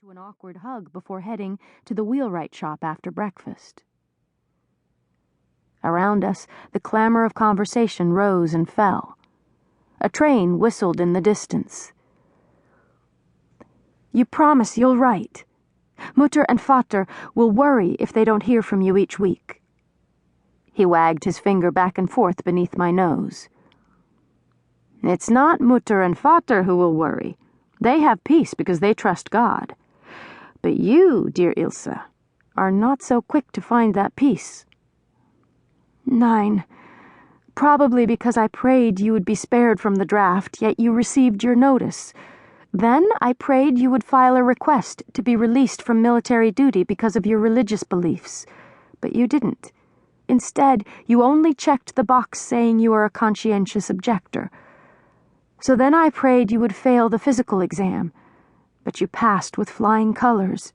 to an awkward hug before heading to the wheelwright shop after breakfast. Around us, the clamor of conversation rose and fell. A train whistled in the distance. "You promise you'll write. Mutter and Vater will worry if they don't hear from you each week." He wagged his finger back and forth beneath my nose. "It's not Mutter and Vater who will worry. They have peace because they trust God. But you, dear Ilsa, are not so quick to find that peace." "9. Probably because I prayed you would be spared from the draft, yet you received your notice. Then I prayed you would file a request to be released from military duty because of your religious beliefs. But you didn't. Instead, you only checked the box saying you are a conscientious objector. So then I prayed you would fail the physical exam, but you passed with flying colors.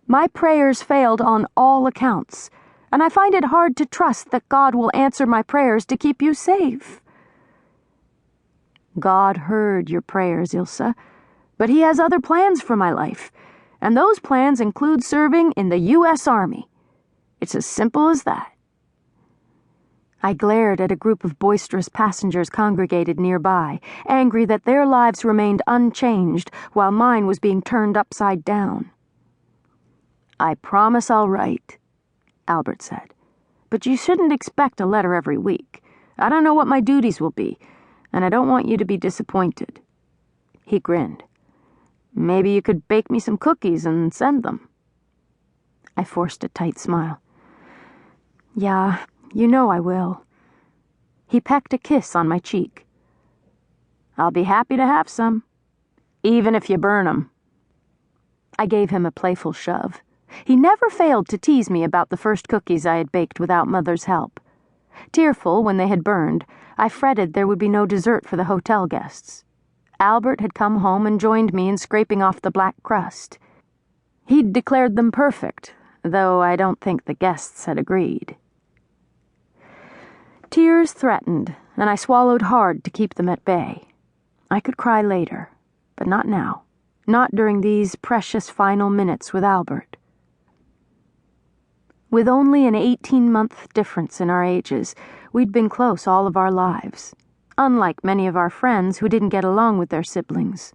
My prayers failed on all accounts, and I find it hard to trust that God will answer my prayers to keep you safe." "God heard your prayers, Ilsa, but He has other plans for my life, and those plans include serving in the U.S. Army. It's as simple as that." I glared at a group of boisterous passengers congregated nearby, angry that their lives remained unchanged while mine was being turned upside down. "I promise I'll write," Albert said, "but you shouldn't expect a letter every week. I don't know what my duties will be, and I don't want you to be disappointed." He grinned. "Maybe you could bake me some cookies and send them." I forced a tight smile. "Yeah, you know I will." He pecked a kiss on my cheek. "I'll be happy to have some, even if you burn 'em." I gave him a playful shove. He never failed to tease me about the first cookies I had baked without Mother's help. Tearful when they had burned, I fretted there would be no dessert for the hotel guests. Albert had come home and joined me in scraping off the black crust. He'd declared them perfect, though I don't think the guests had agreed. Tears threatened, and I swallowed hard to keep them at bay. I could cry later, but not now, not during these precious final minutes with Albert. With only an 18-month difference in our ages, we'd been close all of our lives, unlike many of our friends who didn't get along with their siblings.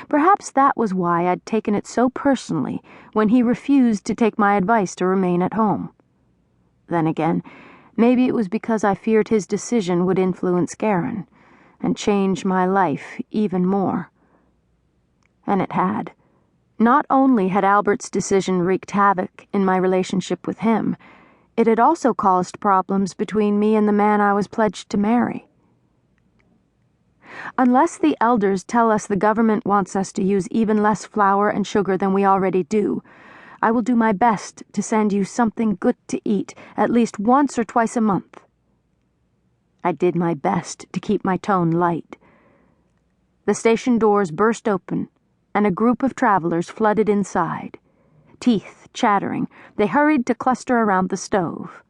Perhaps that was why I'd taken it so personally when he refused to take my advice to remain at home. Then again, maybe it was because I feared his decision would influence Garen and change my life even more. And it had. Not only had Albert's decision wreaked havoc in my relationship with him, it had also caused problems between me and the man I was pledged to marry. Unless the elders tell us the government wants us to use even less flour and sugar than we already do, I will do my best to send you something good to eat at least once or twice a month. I did my best to keep my tone light. The station doors burst open, and a group of travelers flooded inside. Teeth chattering, they hurried to cluster around the stove.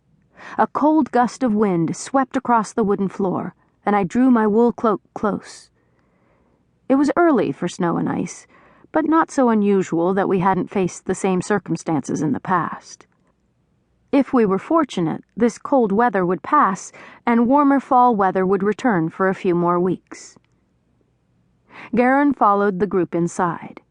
A cold gust of wind swept across the wooden floor, and I drew my wool cloak close. It was early for snow and ice, but not so unusual that we hadn't faced the same circumstances in the past. If we were fortunate, this cold weather would pass, and warmer fall weather would return for a few more weeks. Garen followed the group inside.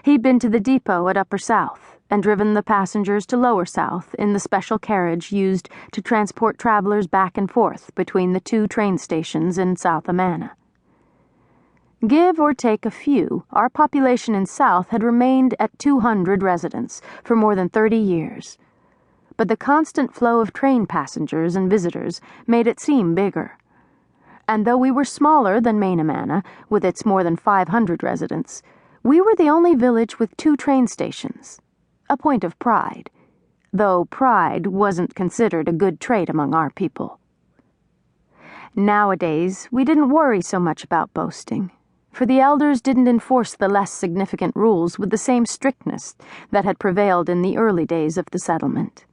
He'd been to the depot at Upper South and driven the passengers to Lower South in the special carriage used to transport travelers back and forth between the two train stations in South Amana. Give or take a few, our population in South had remained at 200 residents for more than 30 years. But the constant flow of train passengers and visitors made it seem bigger. And though we were smaller than Main Amana, with its more than 500 residents, we were the only village with 2 train stations. A point of pride, though pride wasn't considered a good trait among our people. Nowadays, we didn't worry so much about boasting, for the elders didn't enforce the less significant rules with the same strictness that had prevailed in the early days of the settlement.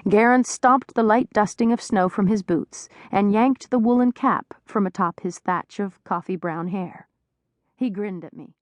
Garen stomped the light dusting of snow from his boots and yanked the woolen cap from atop his thatch of coffee-brown hair. He grinned at me.